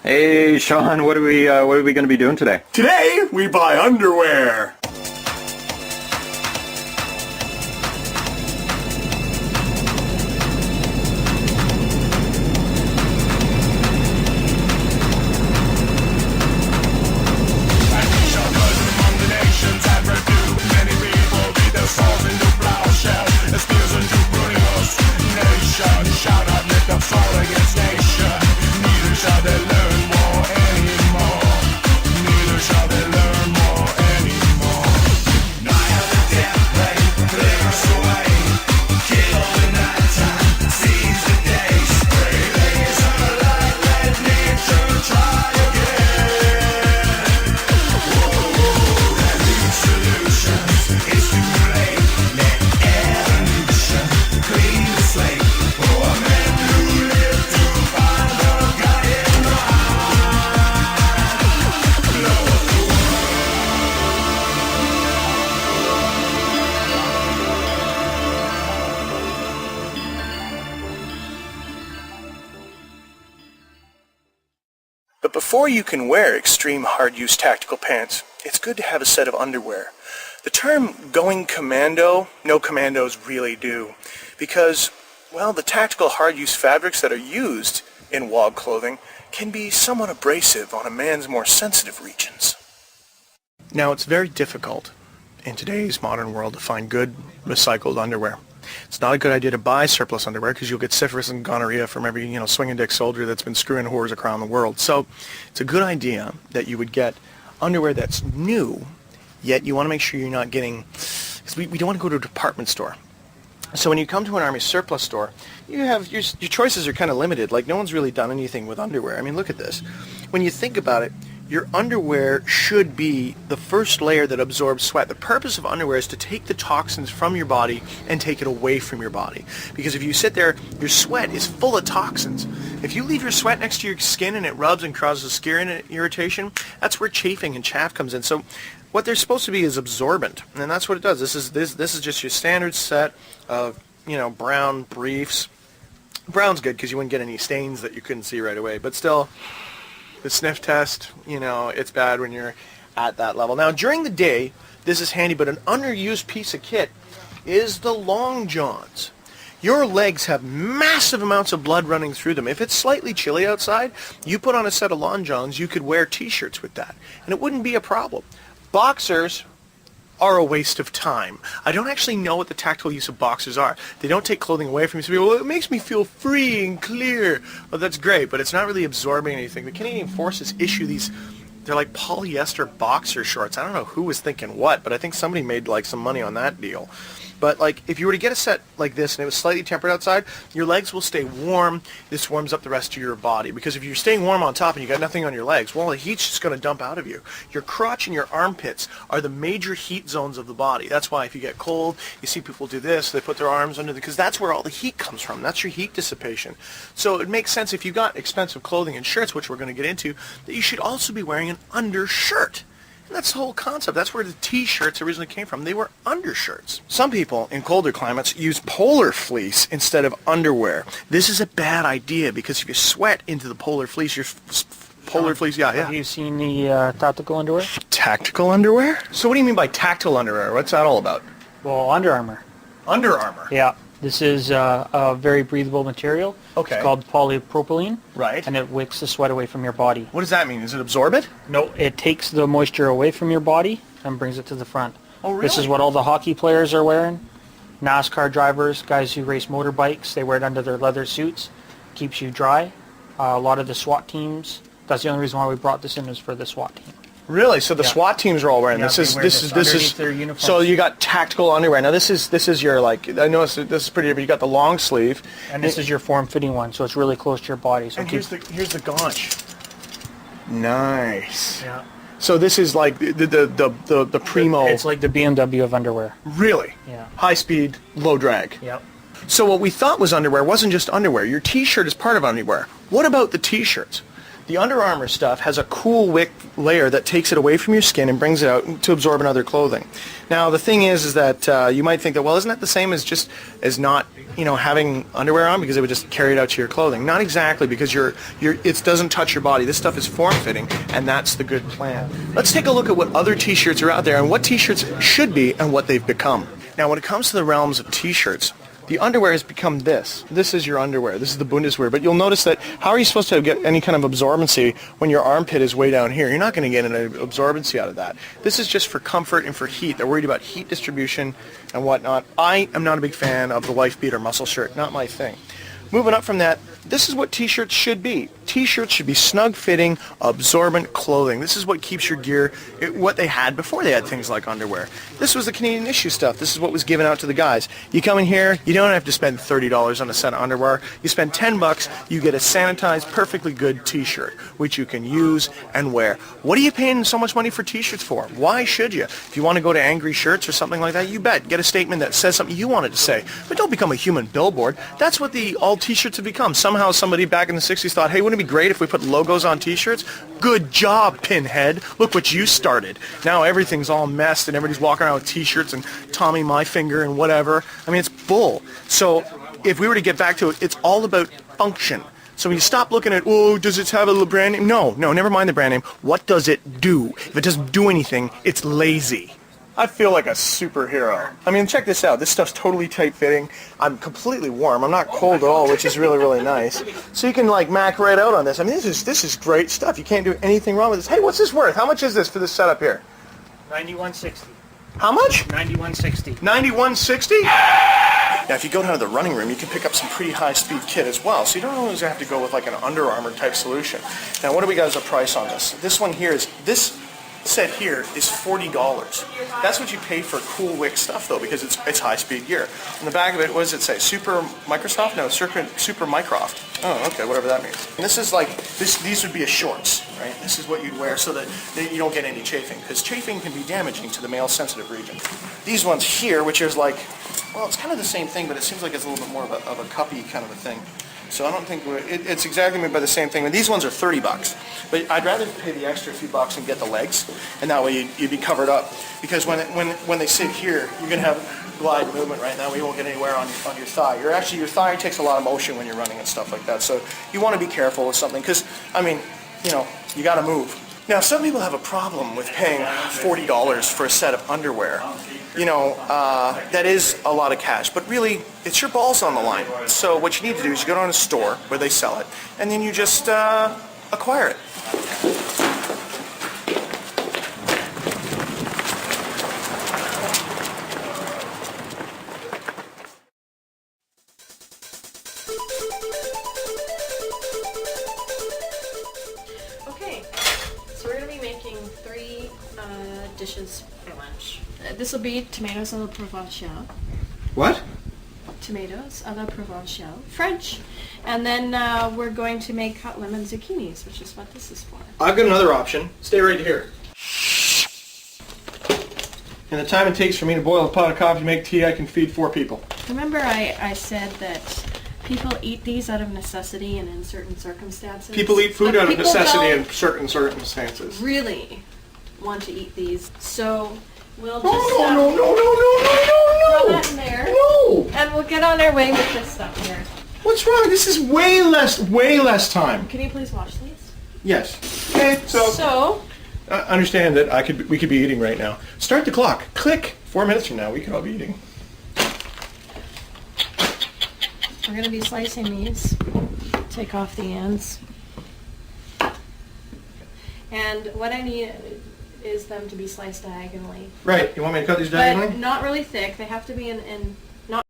Hey, Sean, what are we going to be doing today? Today, we buy underwear. Shout out, lift up soul against nation. Neither shall they learn more anymore. Neither shall they learn more anymore. Night of the death ray, clear us away. Kill in that time, seize the day. Spray laser light, let nature try again. Whoa, that leaves solutions. It's too late. Let evolution clean the slate. But before you can wear extreme hard-use tactical pants, it's good to have a set of underwear. The term going commando, no commandos really do, because, well, the tactical hard-use fabrics that are used in WOG clothing can be somewhat abrasive on a man's more sensitive regions. Now, it's very difficult in today's modern world to find good recycled underwear. It's not a good idea to buy surplus underwear because you'll get syphilis and gonorrhea from every, swinging dick soldier that's been screwing whores around the world. So it's a good idea that you would get underwear that's new, yet you want to make sure you're not getting, because we don't want to go to a department store. So when you come to an Army surplus store, you have your choices are kind of limited. Like, no one's really done anything with underwear. I mean, look at this. When you think about it, your underwear should be the first layer that absorbs sweat. The purpose of underwear is to take the toxins from your body and take it away from your body. Because if you sit there, your sweat is full of toxins. If you leave your sweat next to your skin and it rubs and causes skin irritation, that's where chafing and chafe comes in. So what they're supposed to be is absorbent, and that's what it does. This is just your standard set of, brown briefs. Brown's good because you wouldn't get any stains that you couldn't see right away, but still, the sniff test, it's bad when you're at that level. Now, during the day, this is handy, but an underused piece of kit is the long johns. Your legs have massive amounts of blood running through them. If it's slightly chilly outside, you put on a set of long johns, you could wear t-shirts with that, and it wouldn't be a problem. Boxers are a waste of time. I don't actually know what the tactical use of boxers are. They don't take clothing away from you. So people, well, it makes me feel free and clear. Well, that's great, but it's not really absorbing anything. The Canadian Forces issue these, they're like polyester boxer shorts. I don't know who was thinking what, but I think somebody made some money on that deal. But if you were to get a set like this and it was slightly tempered outside, your legs will stay warm. This warms up the rest of your body. Because if you're staying warm on top and you got nothing on your legs, well, the heat's just going to dump out of you. Your crotch and your armpits are the major heat zones of the body. That's why if you get cold, you see people do this, they put their arms under because that's where all the heat comes from. That's your heat dissipation. So it makes sense if you got expensive clothing and shirts, which we're going to get into, that you should also be wearing an undershirt. And that's the whole concept. That's where the t-shirts originally came from. They were undershirts. Some people in colder climates use polar fleece instead of underwear. This is a bad idea because if you sweat into the polar fleece, fleece, yeah. Have you seen the tactical underwear? Tactical underwear? So what do you mean by tactical underwear? What's that all about? Well, Under Armour. Under Armour? Yeah. This is a very breathable material. Okay. It's called polypropylene. Right. And it wicks the sweat away from your body. What does that mean? Does it absorb it? No, it takes the moisture away from your body and brings it to the front. Oh, really? This is what all the hockey players are wearing. NASCAR drivers, guys who race motorbikes, they wear it under their leather suits. Keeps you dry. A lot of the SWAT teams, that's the only reason why we brought this in is for the SWAT team. Really? So the SWAT teams are all wearing this. This is their uniforms. So you got tactical underwear. Now this is your I know this is pretty, but you got the long sleeve. And this is your form-fitting one, so it's really close to your body. So and here's the gaunch. Nice. Yeah. So this is like the primo. It's like the BMW of underwear. Really? Yeah. High speed, low drag. Yep. So what we thought was underwear wasn't just underwear. Your t-shirt is part of underwear. What about the t-shirts? The Under Armour stuff has a cool wick layer that takes it away from your skin and brings it out to absorb in other clothing. Now the thing is that you might think that, well, isn't that the same as not having underwear on, because it would just carry it out to your clothing? Not exactly, because it doesn't touch your body. This stuff is form-fitting, and that's the good plan. Let's take a look at what other t-shirts are out there and what t-shirts should be and what they've become. Now when it comes to the realms of t-shirts, the underwear has become this. This is your underwear. This is the Bundeswehr. But you'll notice that how are you supposed to get any kind of absorbency when your armpit is way down here? You're not going to get any absorbency out of that. This is just for comfort and for heat. They're worried about heat distribution and whatnot. I am not a big fan of the wife beater muscle shirt. Not my thing. Moving up from that, this is what t-shirts should be. T-shirts should be snug-fitting, absorbent clothing. This is what keeps your gear, what they had before they had things like underwear. This was the Canadian issue stuff. This is what was given out to the guys. You come in here, you don't have to spend $30 on a set of underwear. You spend $10, you get a sanitized, perfectly good t-shirt, which you can use and wear. What are you paying so much money for t-shirts for? Why should you? If you want to go to Angry Shirts or something like that, you bet. Get a statement that says something you wanted to say. But don't become a human billboard. That's what all t-shirts have become. Somehow somebody back in the 60s thought, hey, wouldn't it be great if we put logos on t-shirts? Good job, pinhead. Look what you started. Now everything's all messed and everybody's walking around with t-shirts and Tommy My Finger and whatever. I mean, it's bull. So if we were to get back to it, it's all about function. So when you stop looking at, oh, does it have a brand name? No, never mind the brand name. What does it do? If it doesn't do anything, it's lazy. I feel like a superhero. I mean, check this out. This stuff's totally tight-fitting. I'm completely warm. I'm not cold at all, which is really, really nice. So you can, mac right out on this. I mean, this is great stuff. You can't do anything wrong with this. Hey, what's this worth? How much is this for this setup here? $91.60. How much? $91.60. $91.60? Now, if you go down to the running room, you can pick up some pretty high-speed kit as well. So you don't always have to go with, an Under Armour type solution. Now, what do we got as a price on this? This one here is... This set here is $40. That's what you pay for cool wick stuff, though, because it's high-speed gear. On the back of it, what does it say? Super Microsoft? No, Super Mycroft. Oh, okay, whatever that means. And this is these would be a shorts, right? This is what you'd wear so that you don't get any chafing, because chafing can be damaging to the male-sensitive region. These ones here, which is well, it's kind of the same thing, but it seems like it's a little bit more of a cuppy kind of a thing. So I don't think it's exactly made by the same thing. And these ones are $30, but I'd rather pay the extra few bucks and get the legs, and that way you'd be covered up. Because when they sit here, you're gonna have glide movement, right? That way you won't get anywhere on your thigh. Your thigh takes a lot of motion when you're running and stuff like that. So you want to be careful with something, because I mean, you got to move. Now, some people have a problem with paying $40 for a set of underwear. That is a lot of cash, but really, it's your balls on the line. So what you need to do is you go down to a store where they sell it, and then you just acquire it. Okay, so we're going to be making 3 dishes for lunch. This will be tomatoes à la provençale. What? Tomatoes à la provençale. French. And then we're going to make hot lemon zucchinis, which is what this is for. I've got another option. Stay right here. And the time it takes for me to boil a pot of coffee to make tea, I can feed 4 people. Remember I said that people eat these out of necessity and in certain circumstances? People eat food But out of people necessity don't in certain circumstances. really want to eat these. So we'll just No. throw that in there. No! And we'll get on our way with this stuff here. What's wrong? This is way less time. Can you please wash these? Yes. Okay, so understand that we could be eating right now. Start the clock. Click. 4 minutes from now, we could all be eating. We're going to be slicing these. Take off the ends. And what I need is them to be sliced diagonally. Right. You want me to cut these diagonally? But not really thick. They have to be in